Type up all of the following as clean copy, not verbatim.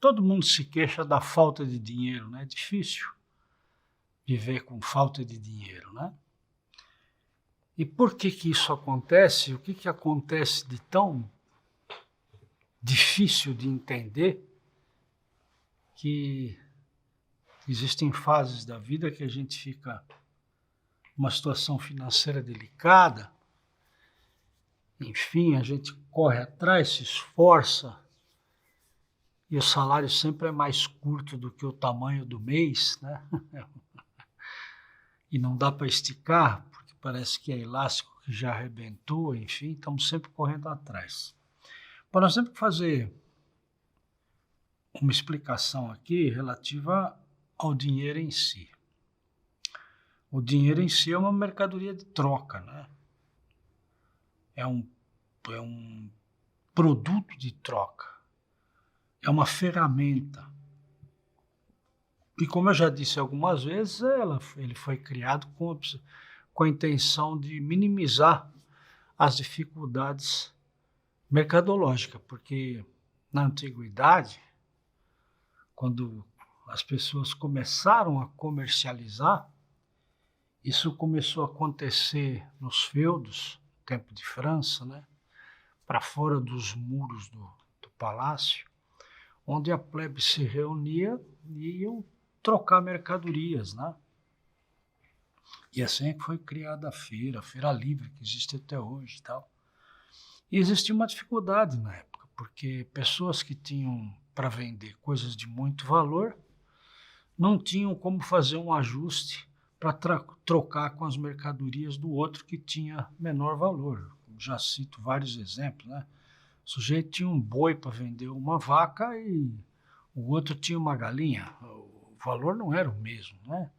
todo mundo se queixa da falta de dinheiro, né? É difícil viver com falta de dinheiro, né? E por que que isso acontece? O que que acontece de tão difícil de entender que existem fases da vida que a gente fica numa situação financeira delicada, enfim, a gente corre atrás, se esforça, e o salário sempre é mais curto do que o tamanho do mês, né? E não dá para esticar, porque parece que é elástico que já arrebentou, enfim, estamos sempre correndo atrás. Bom, nós temos que fazer uma explicação aqui relativa ao dinheiro em si. O dinheiro em si é uma mercadoria de troca, né? É um produto de troca, é uma ferramenta. E como eu já disse algumas vezes, ele foi criado com a intenção de minimizar as dificuldades mercadológicas, porque na antiguidade, quando as pessoas começaram a comercializar, isso começou a acontecer nos feudos, tempo de França, né? Para fora dos muros do palácio, onde a plebe se reunia e iam trocar mercadorias, né? E assim é que foi criada a Feira Livre, que existe até hoje e tal. E existia uma dificuldade na época, porque pessoas que tinham para vender coisas de muito valor não tinham como fazer um ajuste para trocar com as mercadorias do outro que tinha menor valor. Já cito vários exemplos, né? O sujeito tinha um boi para vender uma vaca e o outro tinha uma galinha. O valor não era o mesmo, né?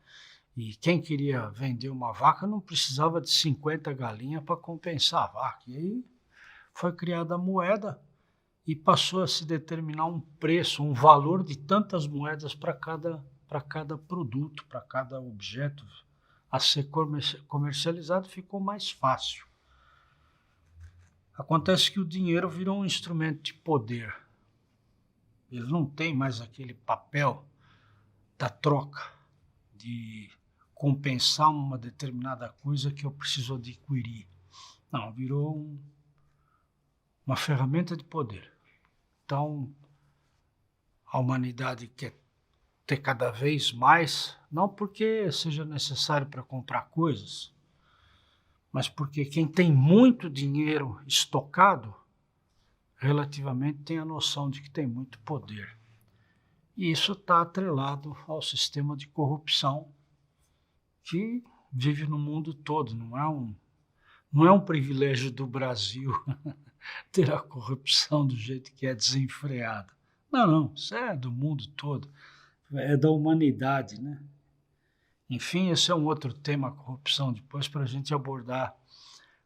E quem queria vender uma vaca não precisava de 50 galinhas para compensar a vaca. E aí foi criada a moeda e passou a se determinar um preço, um valor de tantas moedas para cada produto, para cada objeto a ser comercializado, ficou mais fácil. Acontece que o dinheiro virou um instrumento de poder. Ele não tem mais aquele papel da troca, de compensar uma determinada coisa que eu preciso adquirir. Não, virou uma ferramenta de poder. Então, a humanidade quer ter cada vez mais, não porque seja necessário para comprar coisas, mas porque quem tem muito dinheiro estocado, relativamente tem a noção de que tem muito poder. E isso está atrelado ao sistema de corrupção que vive no mundo todo. Não é um privilégio do Brasil ter a corrupção do jeito que é desenfreada. Não, isso é do mundo todo, é da humanidade, né? Enfim, esse é um outro tema, a corrupção, depois para a gente abordar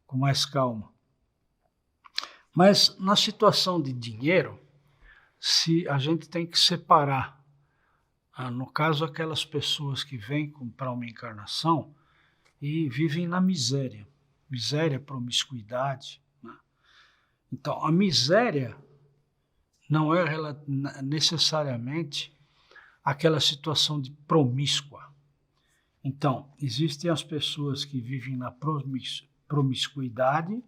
com mais calma. Mas na situação de dinheiro, se a gente tem que separar, no caso, aquelas pessoas que vêm para uma encarnação e vivem na miséria, promiscuidade, né? Então, a miséria não é necessariamente aquela situação de promíscua. Então, existem as pessoas que vivem na promiscuidade,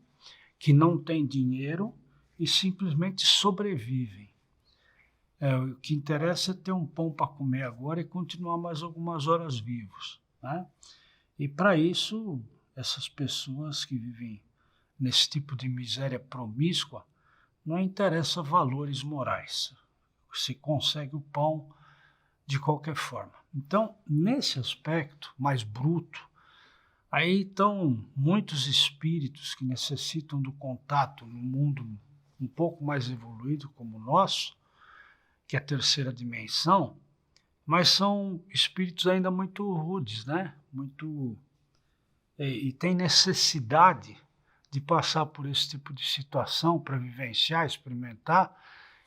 que não têm dinheiro e simplesmente sobrevivem. O que interessa é ter um pão para comer agora e continuar mais algumas horas vivos, né? E para isso, essas pessoas que vivem nesse tipo de miséria promíscua, não interessa valores morais. Se consegue o pão de qualquer forma. Então, nesse aspecto mais bruto, aí estão muitos espíritos que necessitam do contato no mundo um pouco mais evoluído como o nosso, que é a terceira dimensão, mas são espíritos ainda muito rudes, né? E tem necessidade de passar por esse tipo de situação para vivenciar, experimentar,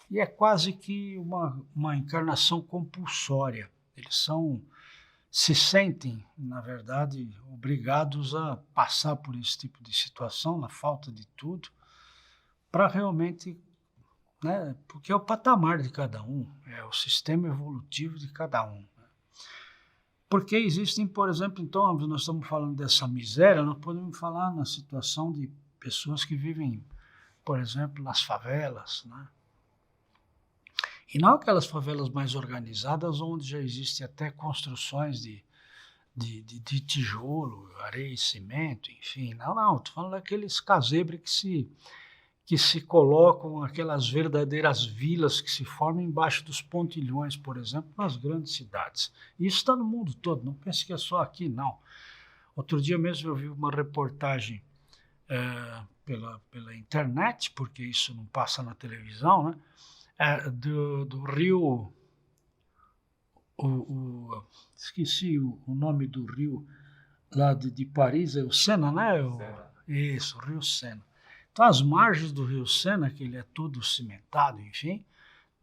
e é quase que uma encarnação compulsória. Eles se sentem, na verdade, obrigados a passar por esse tipo de situação, na falta de tudo, para realmente né? Porque é o patamar de cada um, é o sistema evolutivo de cada um. Porque existem, por exemplo, então, nós estamos falando dessa miséria, nós podemos falar na situação de pessoas que vivem, por exemplo, nas favelas, né? E não aquelas favelas mais organizadas, onde já existem até construções de tijolo, areia e cimento, enfim. Não, estou falando daqueles casebres que se colocam, aquelas verdadeiras vilas que se formam embaixo dos pontilhões, por exemplo, nas grandes cidades. E isso está no mundo todo, não pense que é só aqui, não. Outro dia mesmo eu vi uma reportagem pela internet, porque isso não passa na televisão, né? Do rio, esqueci o nome do rio lá de Paris, é o Sena, né? Isso, o rio Sena. Então, as margens do rio Sena, que ele é todo cimentado, enfim,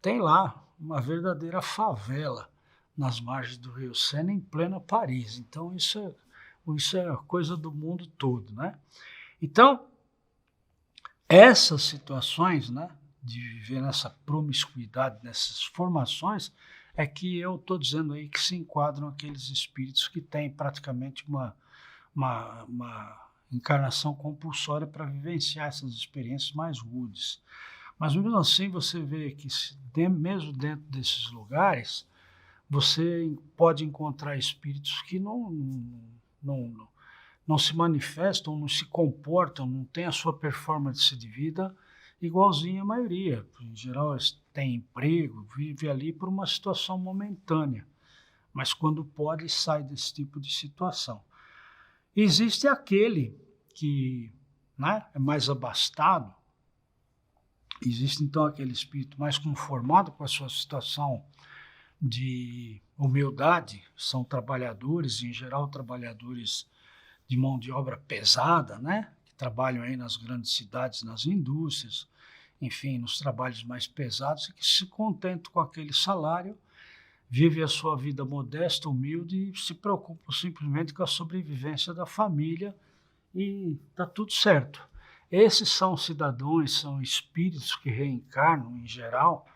tem lá uma verdadeira favela nas margens do rio Sena, em plena Paris. Então, isso é coisa do mundo todo, né? Então, essas situações, né, de viver nessa promiscuidade, nessas formações, é que eu estou dizendo aí que se enquadram aqueles espíritos que têm praticamente uma encarnação compulsória para vivenciar essas experiências mais rudes. Mas mesmo assim você vê que mesmo dentro desses lugares, você pode encontrar espíritos que não se manifestam, não se comportam, não têm a sua performance de vida igualzinha à maioria. Em geral, eles têm emprego, vivem ali por uma situação momentânea, mas quando pode, sai desse tipo de situação. Existe aquele que, né, é mais abastado, existe então aquele espírito mais conformado com a sua situação de humildade, são trabalhadores, em geral trabalhadores de mão de obra pesada, né, que trabalham aí nas grandes cidades, nas indústrias, enfim, nos trabalhos mais pesados, e que se contentam com aquele salário, vivem a sua vida modesta, humilde, e se preocupam simplesmente com a sobrevivência da família, e está tudo certo. Esses são cidadãos, são espíritos que reencarnam, em geral,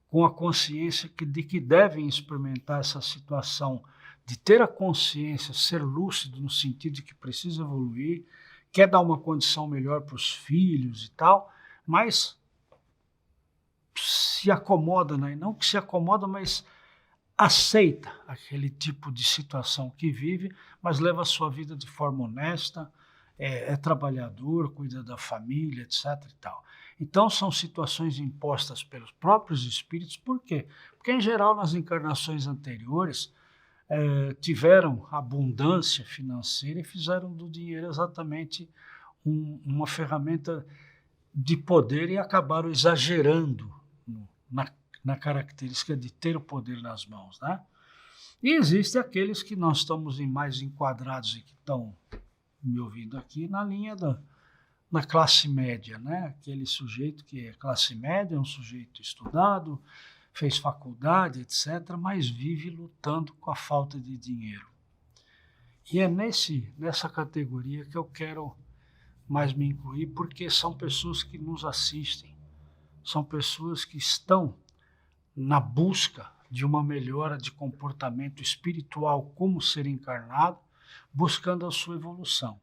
com a consciência de que devem experimentar essa situação, de ter a consciência, ser lúcido no sentido de que precisa evoluir, quer dar uma condição melhor para os filhos e tal, mas se acomoda, né? Não que se acomoda, mas aceita aquele tipo de situação que vive, mas leva a sua vida de forma honesta, é trabalhador, cuida da família, etc. e tal. Então, são situações impostas pelos próprios espíritos. Por quê? Porque, em geral, nas encarnações anteriores, tiveram abundância financeira e fizeram do dinheiro exatamente uma ferramenta de poder e acabaram exagerando na característica de ter o poder nas mãos, né? E existem aqueles que nós estamos mais enquadrados e que estão me ouvindo aqui na linha na classe média, né? Aquele sujeito que é classe média, é um sujeito estudado, fez faculdade, etc., mas vive lutando com a falta de dinheiro. E é nessa categoria que eu quero mais me incluir, porque são pessoas que nos assistem, são pessoas que estão na busca de uma melhora de comportamento espiritual como ser encarnado, buscando a sua evolução.